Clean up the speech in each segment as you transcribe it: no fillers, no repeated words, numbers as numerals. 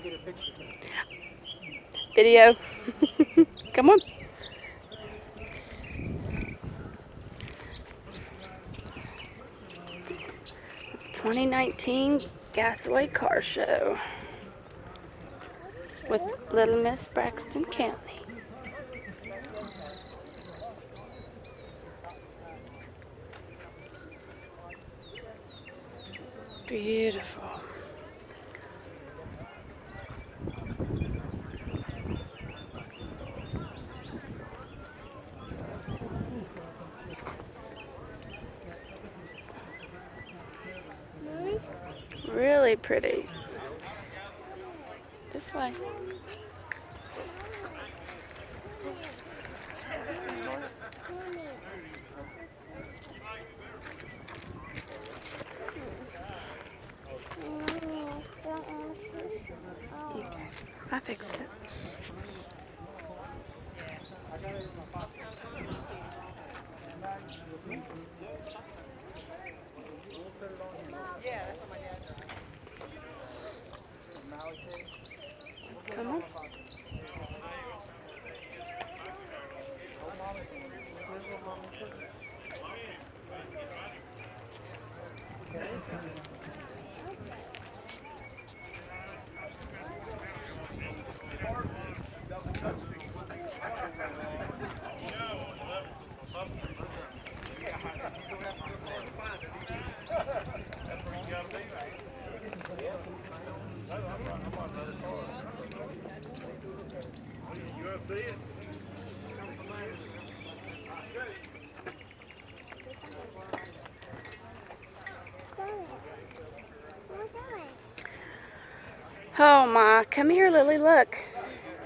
get a picture. Video. Come on. '19 Gassaway Car Show with Little Miss Braxton County. Beautiful. Really pretty. This way. Okay, I fixed it. Come on. You want to see it? Oh my, come here, Lily, look.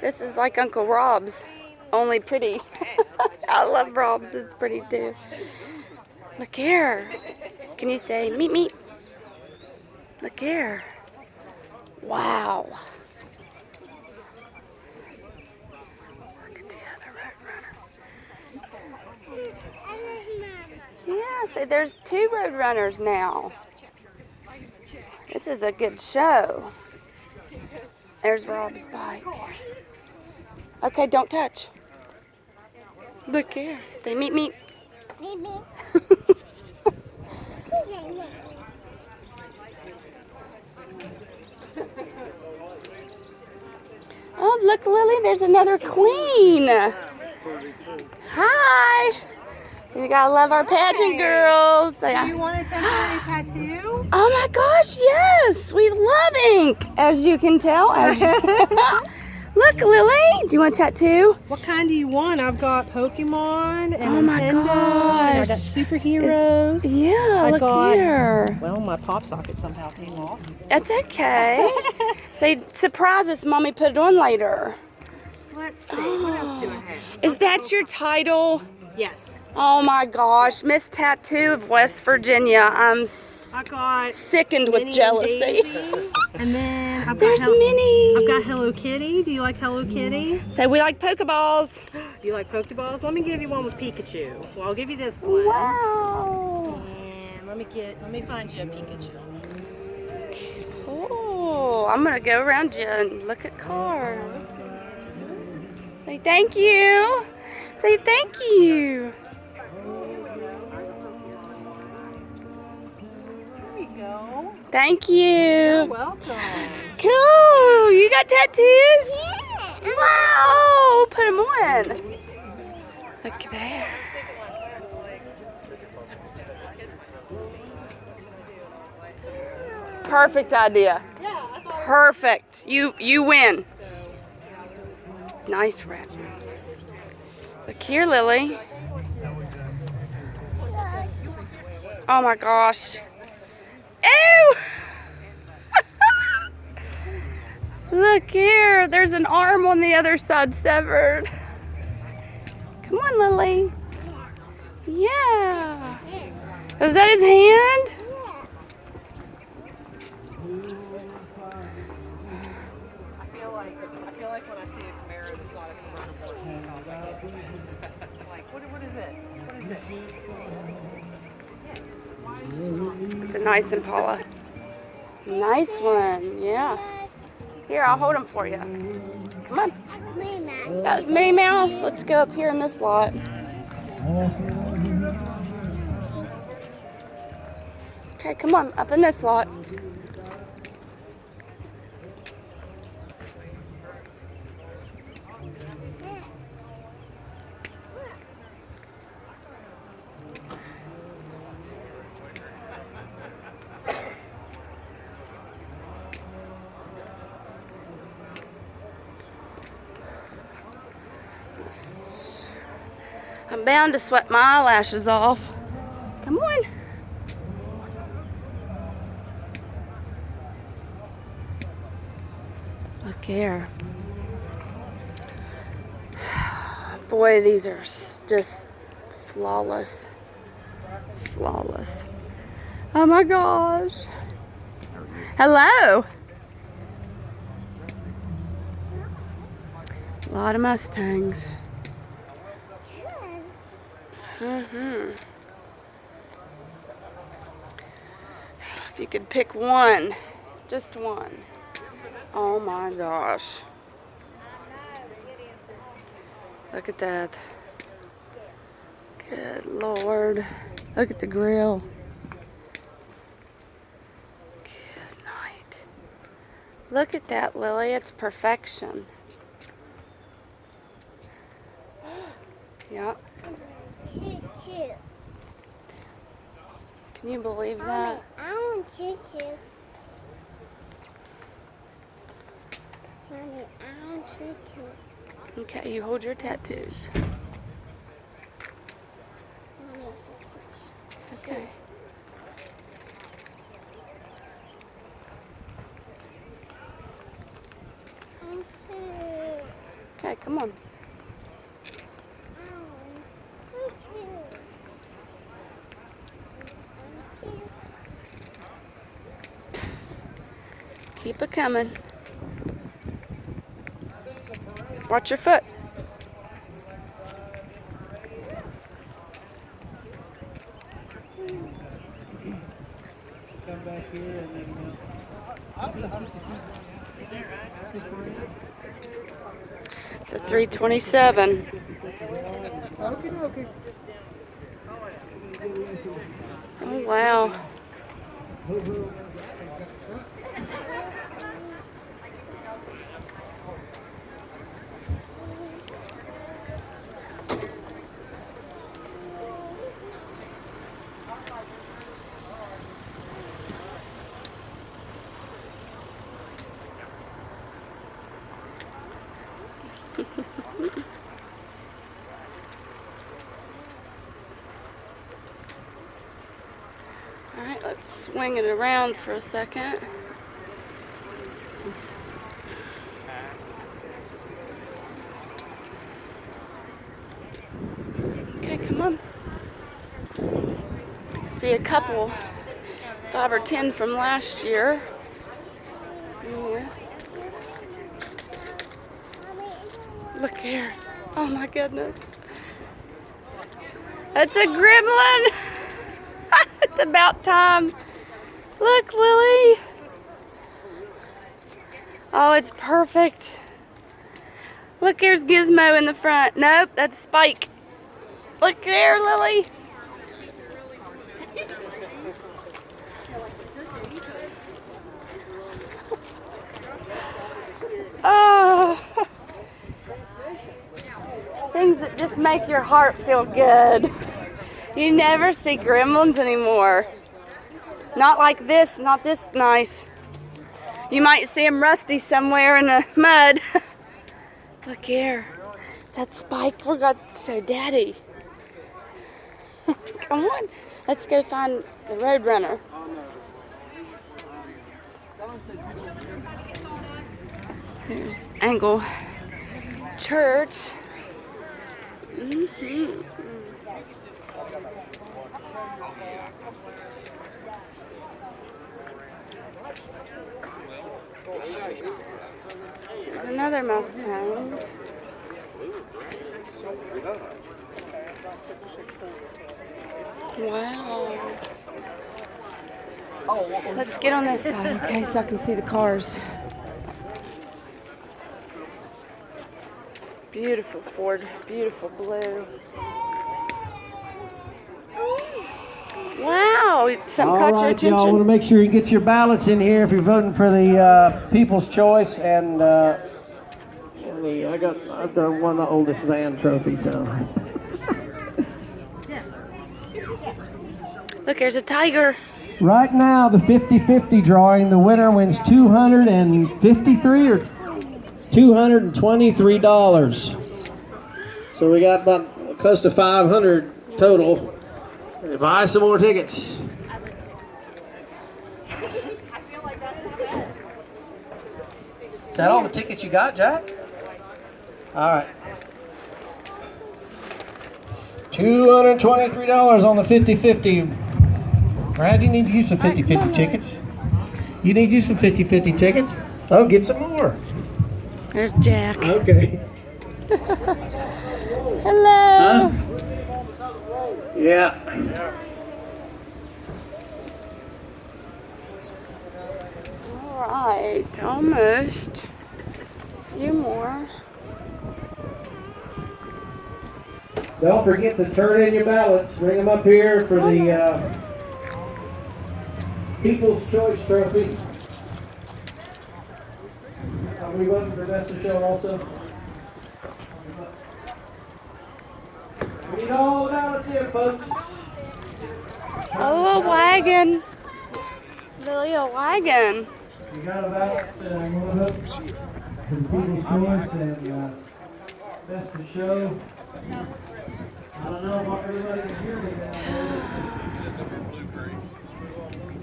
This is like Uncle Rob's, only pretty. I love Rob's, it's pretty too. Look here. Can you say meet meet? Look here. Wow. Look at the other road runner. Yeah, see, there's 2 road runners now. This is a good show. There's Rob's bike. Okay, don't touch. Look here. They meet me. Meet me. Oh, look, Lily, there's another queen. Hi. You gotta love our pageant girls. Do you want a temporary tattoo? Oh my gosh, yes. We love ink, as you can tell. Look, Lily, do you want a tattoo? What kind do you want? I've got Pokemon and Oh my Nintendo. gosh. And I got superheroes. Yeah, look here. Well, my pop socket somehow came off. That's okay. Say, surprise us, Mommy, put it on later. Let's see. What else do I have? Is that your title? Yes. Oh my gosh, Miss Tattoo of West Virginia. I'm I got sickened with Minnie jealousy. And Daisy. And then I've got There's Minnie. I've got Hello Kitty. Do you like Hello Kitty? So we like Pokeballs. Do you like Pokeballs? Let me give you one with Pikachu. Well, I'll give you this one. Wow. And let me find you a Pikachu. Cool. I'm gonna go around you and look at cars. Say thank you. Say thank you. There you go. Thank you. You're welcome. Cool. You got tattoos? Yeah. Wow. Put them on. Look there. Perfect idea. Perfect. You win. Nice wrap. Look here, Lily. Oh my gosh. Ew! Look here. There's an arm on the other side severed. Come on, Lily. Yeah. Is that his hand? I feel like when I see a Camaro that's not a convertible, like, what is this? What is this? It's a nice Impala. Nice one, yeah. Here, I'll hold them for you. Come on. That's Minnie Mouse. That's Minnie Mouse. Let's go up here in this lot. Okay, come on, up in this lot. I'm bound to sweat my eyelashes off. Come on. Look here. Boy, these are just flawless. Flawless. Oh my gosh. Hello. A lot of Mustangs. If you could pick one, just one. Oh my gosh. Look at that. Good Lord. Look at the grill. Good night. Look at that, Lily. It's perfection. Yep. Choo-choo. Can you believe that? I want choo-choo. Mommy, I want choo-choo. Okay, you hold your tattoos. Mommy, it's Okay. I want choo. Okay, come on. Keep it coming. Watch your foot. Come back here and then. It's a 327. Okay. Oh, wow. All right, let's swing it around for a second. Okay, come on. See a couple, 5 or 10 from last year. Yeah. Look here. Oh my goodness. It's a gremlin. It's about time. Look, Lily. Oh, it's perfect. Look, here's Gizmo in the front. Nope, that's Spike. Look there, Lily. Oh. Things that just make your heart feel good. You never see gremlins anymore. Not like this, not this nice. You might see them rusty somewhere in the mud. Look here. Is that Spike? We're going to show Daddy. Come on. Let's go find the Roadrunner. Here's Angle Church. There's another Mustang. Wow. Let's get on this side, okay, so I can see the cars. Beautiful Ford, beautiful blue. Wow, something All caught your right, y'all want to attention. make sure you get your ballots in here if you're voting for the People's Choice. And I've done one of the oldest van trophies. So. Look, there's a tiger. Right now, the 50-50 drawing, the winner wins $253 or $223. So we got about close to 500 total. Buy some more tickets. Is that all the tickets you got, Jack? All right. $223 on the 50-50. Brad, you need to use some 50-50 tickets. You need to use some 50-50 tickets. Oh, get some more. There's Jack. Okay. Hello. Huh? Yeah. All right, almost. A few more. Don't forget to turn in your ballots. Bring them up here for the People's Choice Trophy. Are we voting for Best of Show also? We need all the ballots here, folks. Oh, a wagon. Lily, a wagon. We got a ballot going up for the People's Choice and Best of Show. I don't know what everybody can hear me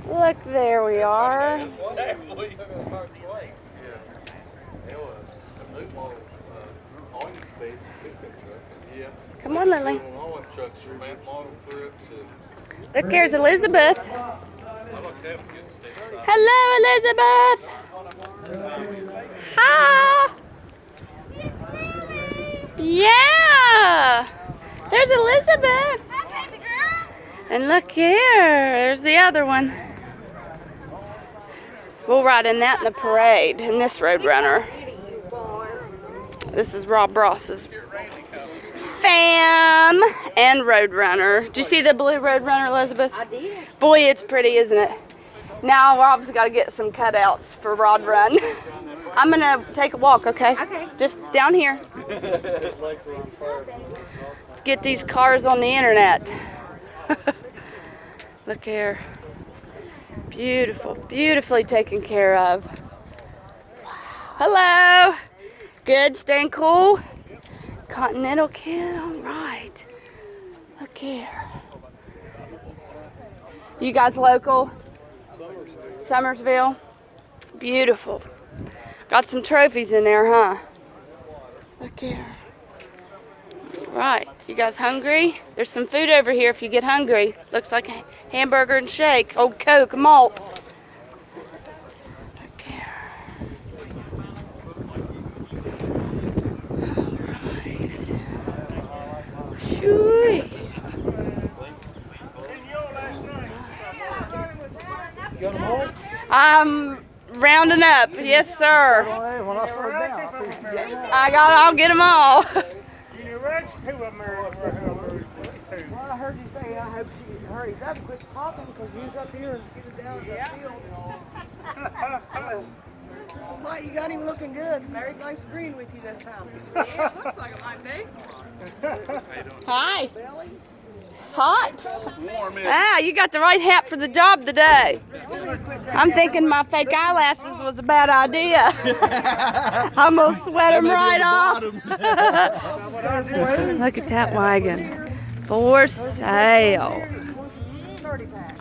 now. Look, there we are. Come on, Lily. Look, there's Elizabeth. Hello, Elizabeth. Hi. Yeah. There's Elizabeth. And look here. There's the other one. We'll ride in that in the parade, in this Roadrunner. This is Rob Ross's fam and Roadrunner. Did you see the blue Roadrunner, Elizabeth? I did. Boy, it's pretty, isn't it? Now Rob's got to get some cutouts for Rod Run. I'm going to take a walk, okay? Okay. Just down here. Let's get these cars on the internet. Look here. Beautiful, beautifully taken care of. Wow. Hello. Good, staying cool? Continental kid, all right. Look here. You guys local? Summersville. Beautiful. Got some trophies in there, huh? Look here. All right. You guys hungry? There's some food over here if you get hungry. Looks like a hamburger and shake. Old Coke, malt. Look here. Shoo-wee. I'm rounding up. Yes, sir. I'll get them all. Well, I heard you say, I hope she hurries up and quits talking because you's up here and get it down to the field. Well, you got him looking good. Mary likes agreeing with you this time. Yeah, it looks like it might be. Hi. Hot? Ah, you got the right hat for the job today. I'm thinking my fake eyelashes was a bad idea. I'm going to sweat them right off. Look at that wagon. For sale.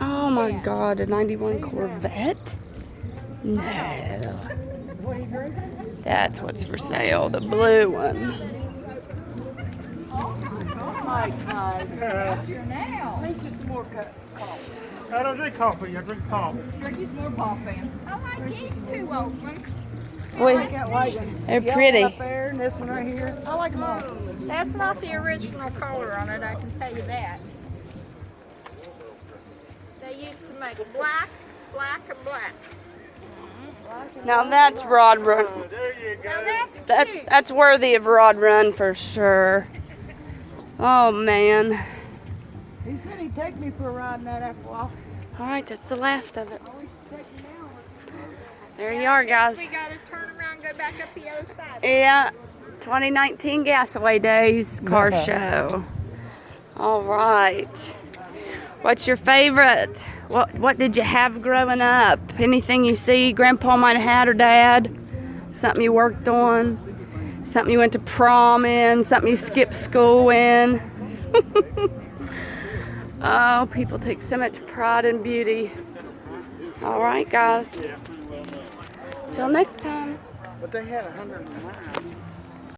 Oh my God, a 91 Corvette? No. That's what's for sale, the blue one. My God. Make you some more coffee. I don't drink coffee, I drink pop. Ricky's more ball fan. I like these two old ones. Boy, That wagon. they're Yellow pretty. up there and this one right here. I like them all. That's not the original color on it, I can tell you that. They used to make black, black, and black. Now that's Rod Run. There you That's worthy of Rod Run for sure. Oh man. He said he'd take me for a ride in that after a while. All right, that's the last of it. There you are, guys. We gotta turn around and go back up the other side. Yeah, 2019 Gassaway Days car show. All right. What's your favorite? What did you have growing up? Anything you see Grandpa might have had or Dad? Something you worked on? Something you went to prom in? Something you skipped school in? Oh, people take so much pride in beauty. All right, guys. Till next time. But they had 109.